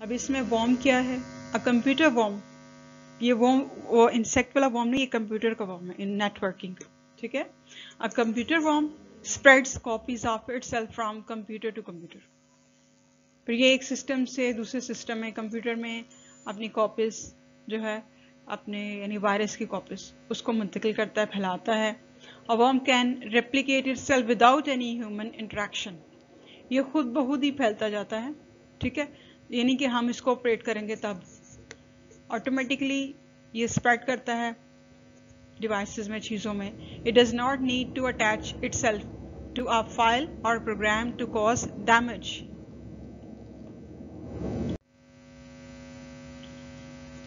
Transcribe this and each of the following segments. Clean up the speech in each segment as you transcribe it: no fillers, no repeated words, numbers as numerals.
अब इसमें वॉर्म क्या है? अ कंप्यूटर वॉर्म, ये वॉर्म वो इंसेक्ट वाला वॉर्म नहीं, ये कंप्यूटर का वॉर्म है इन नेटवर्किंग, ठीक है। A computer worm spreads copies of itself from computer to computer. फिर ये एक सिस्टम से दूसरे सिस्टम में, कंप्यूटर में अपनी कॉपीज जो है अपने यानी वायरस की कॉपीज उसको मुंतकिल करता है, फैलाता है। A worm can replicate itself without any human interaction, ये खुद ब खुद ही फैलता जाता है, ठीक है, यानी कि हम इसको ऑपरेट करेंगे तब ऑटोमेटिकली ये स्प्रेड करता है डिवाइसेस में, चीज़ों में। It does not need to attach itself to a file और program to cause damage.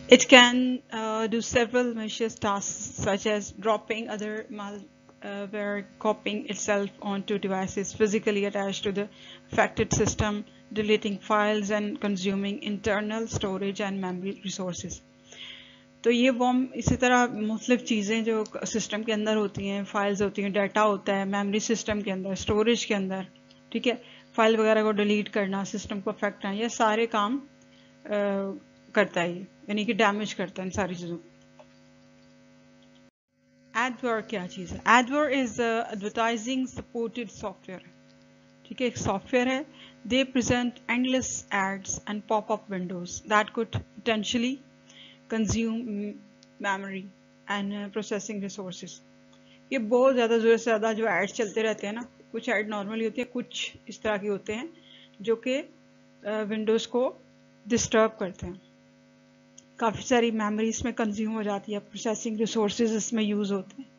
It can do several malicious tasks such as dropping other malware, copying itself onto devices physically attached to the affected system, deleting files and consuming internal storage and memory resources. तो ये warm इसी तरह मुख्तलिफ चीज़ें जो system के अंदर होती हैं, फाइल्स होती हैं, डाटा होता है मेमोरी सिस्टम के अंदर, स्टोरेज के अंदर, ठीक है, फाइल वगैरह को डिलीट करना, सिस्टम को अफेक्ट करना, ये सारे काम करता है, यानी कि डैमेज करता है इन सारी चीज़ों को। एडवर्ड क्या चीज़ है? Adware is advertising supported software, ठीक है, एक सॉफ्टवेयर है। They present endless ads and popup windows that could potentially consume memory and processing resources. ये बहुत ज़्यादा ज़रूरत से ज़्यादा जो एड्स चलते रहते हैं ना, कुछ एड नॉर्मली होती है, कुछ इस तरह के होते हैं जो कि विंडोज़ को डिस्टर्ब करते हैं। काफ़ी सारी मेमोरी इसमें कंज्यूम हो जाती है, प्रोसेसिंग रिसोर्सेज इसमें यूज़ होते हैं।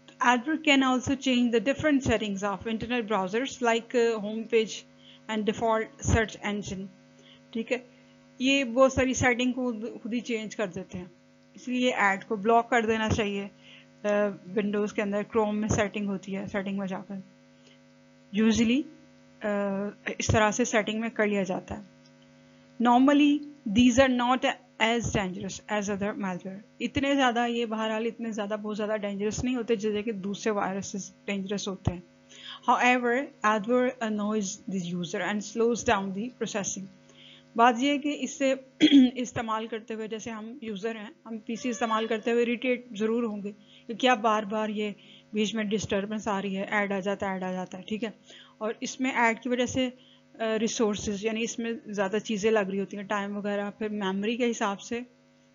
तो Edward can also change the different settings of internet browsers like home page and default search engine, ठीक है, ये बहुत सारी सेटिंग को खुद ही चेंज कर देते हैं, इसलिए ऐड को ब्लॉक कर देना चाहिए। विंडोज़ के अंदर क्रोम में सेटिंग होती है, सेटिंग में जाकर यूजुअली इस तरह से सेटिंग में कर लिया जाता है। Normally these are not as dangerous as other malware, इतने ज़्यादा ये बहरहाल इतने ज़्यादा बहुत ज़्यादा डेंजरस नहीं होते जैसे कि दूसरे वायरसेस डेंजरस होते हैं। However, adware annoys the user and slows down the processing. बात यह है कि इससे इस्तेमाल करते हुए, जैसे हम यूज़र हैं, हम पीसी इस्तेमाल करते हुए इरिटेट ज़रूर होंगे क्योंकि आप बार बार ये बीच में डिस्टर्बेंस आ रही है, ऐड आ जाता है, ऐड आ जाता है, ठीक है, और इसमें ऐड की वजह से रिसोर्सेज यानी इसमें ज़्यादा चीज़ें लग रही होती हैं, टाइम वगैरह, फिर मेमोरी के हिसाब से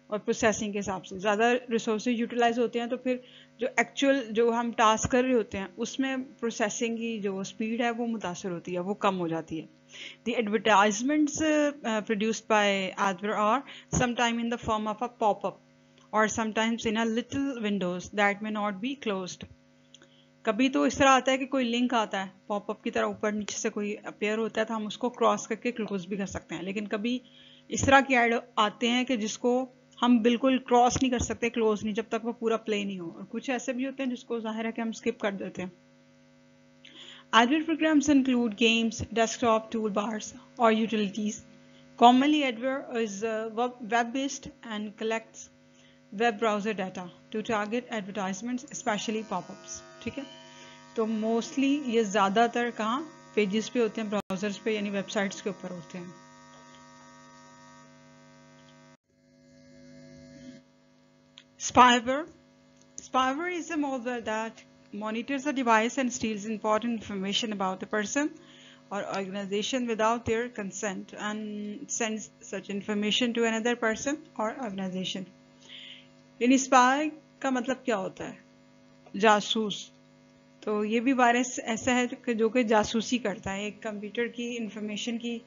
और प्रोसेसिंग के हिसाब से ज़्यादा रिसोर्सेज यूटिलाइज होते हैं, तो फिर जो एक्चुअल जो हम टास्क कर रहे होते हैं उसमें प्रोसेसिंग की जो स्पीड है वो मुतासर होती है, वो कम हो जाती है। The advertisements produced by adware are sometimes in the form of a pop-up or sometimes in a little windows that may not be closed. कभी तो इस तरह आता है कि कोई लिंक आता है पॉपअप की तरह, ऊपर नीचे से कोई अपेयर होता है, तो हम उसको क्रॉस करके क्लोज भी कर सकते हैं, लेकिन कभी इस तरह के ऐड आते हैं कि जिसको हम बिल्कुल क्रॉस नहीं कर सकते, क्लोज नहीं, जब तक वो पूरा प्ले नहीं हो, और कुछ ऐसे भी होते हैं जिसको जाहिर है कि हम स्किप कर देते हैं। Adware programs include games, desktop toolbars, or utilities. Commonly, Adware is web-based and collects web browser data to target advertisements, especially pop-ups. ठीक है, तो मोस्टली ये ज़्यादातर कहाँ पेजेस पे होते हैं, ब्राउजर्स पे यानी वेबसाइट्स के ऊपर होते हैं। Spyware. Spyware is a malware that monitors a device and steals important information about the person or organization without their consent and sends such information to another person or organization. यानी spy का मतलब क्या होता है? जासूस। तो ये भी वायरस ऐसा है जो कि जासूसी करता है, एक कंप्यूटर की इंफॉर्मेशन की,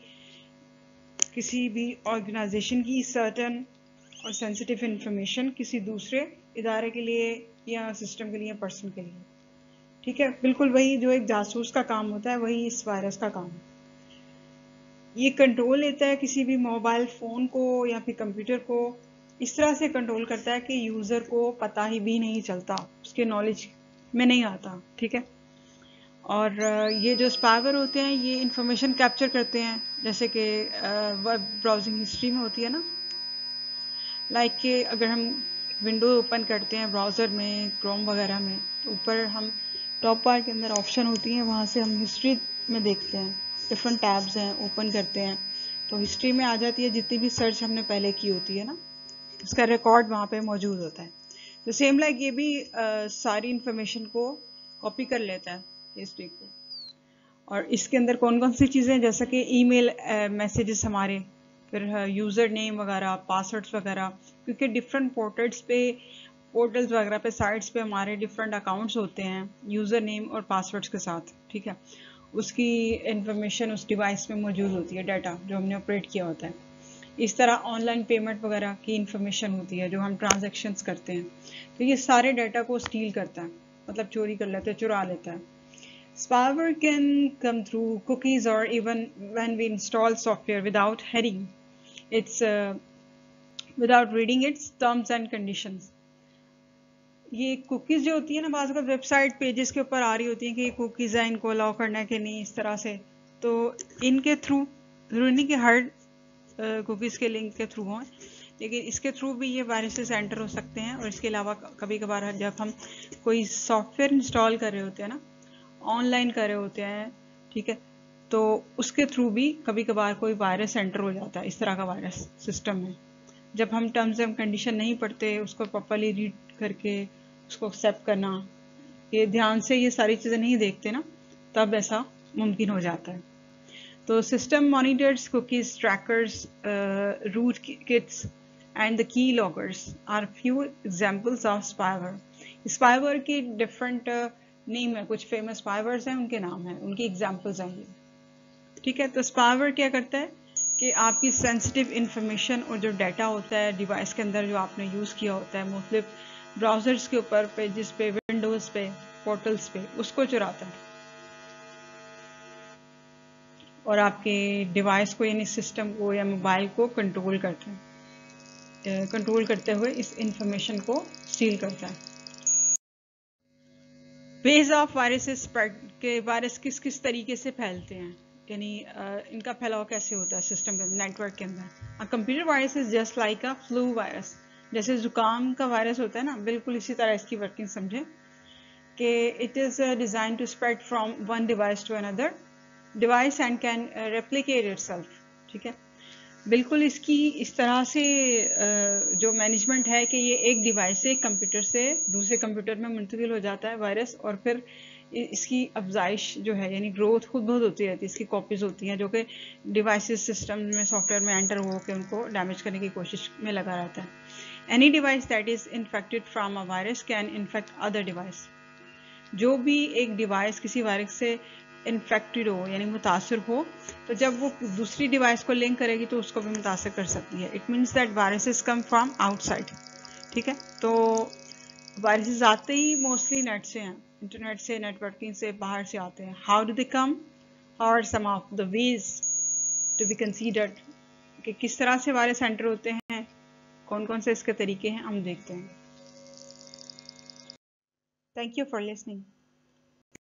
किसी भी ऑर्गेनाइजेशन की सर्टेन और सेंसिटिव इंफॉर्मेशन किसी दूसरे इदारे के लिए या सिस्टम के लिए या पर्सन के लिए, ठीक है, बिल्कुल वही जो एक जासूस का काम होता है वही इस वायरस का काम है। ये कंट्रोल लेता है किसी भी मोबाइल फ़ोन को या फिर कंप्यूटर को, इस तरह से कंट्रोल करता है कि यूज़र को पता ही भी नहीं चलता, उसके नॉलेज में नहीं आता, ठीक है। और ये जो स्पाइवेयर होते हैं ये इंफॉर्मेशन कैप्चर करते हैं, जैसे कि वेब ब्राउजिंग हिस्ट्री में होती है ना, लाइक कि अगर हम विंडो ओपन करते हैं ब्राउज़र में, क्रोम वगैरह में, तो ऊपर हम टॉप बार के अंदर ऑप्शन होती हैं, वहाँ से हम हिस्ट्री में देखते हैं, डिफरेंट टैब्स हैं, ओपन करते हैं, तो हिस्ट्री में आ जाती है, जितनी भी सर्च हमने पहले की होती है ना, उसका रिकॉर्ड वहाँ पे मौजूद होता है। तो सेम लाइक ये भी सारी इंफॉर्मेशन को कॉपी कर लेता है हिस्ट्री को। और इसके अंदर कौन कौन सी चीज़ें, जैसा कि ईमेल मैसेजेस हमारे, फिर यूज़र नेम वगैरह, पासवर्ड्स वगैरह, क्योंकि डिफरेंट पोर्टल्स वगैरह पे, साइट्स पे हमारे डिफरेंट अकाउंट्स होते हैं यूज़र नेम और पासवर्ड्स के साथ, ठीक है। उसकी इंफॉर्मेशन उस डिवाइस में मौजूद होती है, डाटा जो हमने ऑपरेट किया होता है। इस तरह ऑनलाइन पेमेंट वगैरह की इंफॉर्मेशन होती है जो हम ट्रांजैक्शंस करते हैं। तो ये सारे डाटा को स्टील करता है, मतलब चोरी कर लेता है, चुरा लेता है। Spyware can come through cookies or even when we install software without reading its terms and conditions. ये कुकीज जो होती है ना, बाज़ वक़्त वेबसाइट पेजेस के ऊपर आ रही होती हैं कि कुकीज़ है, इनको अलाउ करना है कि नहीं, इस तरह से। तो इनके थ्रू, जरूरी नहीं कि हर कुकीज़ के लिंक के थ्रू हों, लेकिन इसके थ्रू भी ये वायरसेस एंटर हो सकते हैं। और इसके अलावा कभी कभार जब हम कोई सॉफ्टवेयर इंस्टॉल कर रहे होते हैं ना, ऑनलाइन कर रहे होते हैं, ठीक है, तो उसके थ्रू भी कभी कभार कोई वायरस एंटर हो जाता है, इस तरह का वायरस सिस्टम में। जब हम टर्म्स एंड कंडीशन नहीं पढ़ते, उसको प्रॉपर्ली रीड करके उसको एक्सेप्ट करना, ये ध्यान से ये सारी चीज़ें नहीं देखते ना, तब ऐसा मुमकिन हो जाता है। तो system monitors, cookies, trackers, rootkits and the key loggers are few examples of spyware. Spyware के different नेम है, कुछ फेमस स्पाइवर्स हैं, उनके नाम हैं, उनकी एग्जाम्पल्स हैं ये, ठीक है। तो स्पाइवर क्या करता है कि आपकी सेंसिटिव इंफॉर्मेशन और जो डाटा होता है डिवाइस के अंदर जो आपने यूज़ किया होता है मुख्तलिफ ब्राउजर्स के ऊपर, पेजेस पे, विंडोज़ पे, पोर्टल्स पे, उसको चुराता है और आपके डिवाइस को यानी सिस्टम को या मोबाइल को कंट्रोल करता है, कंट्रोल करते हुए इस इंफॉर्मेशन को स्टील करता है। वेज ऑफ वायरसेस स्प्रेड, के वायरस किस किस तरीके से फैलते हैं, यानी इनका फैलाव कैसे होता है सिस्टम के अंदर, नेटवर्क के अंदर। Computer virus is just like a flu virus, जैसे जुकाम का वायरस होता है ना, बिल्कुल इसी तरह इसकी वर्किंग समझे कि it is design to spread from one device to another device and can replicate itself, ठीक है। बिल्कुल इसकी इस तरह से जो मैनेजमेंट है कि ये एक डिवाइस से, एक कंप्यूटर से दूसरे कंप्यूटर में मुंतकिल हो जाता है वायरस, और फिर इसकी अफजाइश जो है यानी ग्रोथ खुद बहुत होती रहती है, इसकी कॉपीज होती हैं जो कि डिवाइसेस सिस्टम में सॉफ्टवेयर में एंटर हो के उनको डैमेज करने की कोशिश में लगा रहता है। Any device that is infected from a virus can infect other device. जो भी एक डिवाइस किसी वायरस से इन्फेक्टेड हो यानी मुतासर हो, तो जब वो दूसरी डिवाइस को लिंक करेगी तो उसको भी मुतासर कर सकती है। It means that viruses come from outside, ठीक है। तो वायरसेस आते ही मोस्टली नेट से हैं, इंटरनेट से, नेटवर्किंग से बाहर से आते हैं। हाउ डू दे कम, और some of the ways to be considered, कि किस तरह से वायरस एंटर होते हैं, कौन कौन से इसके तरीके हैं, हम देखते हैं। Thank you for listening.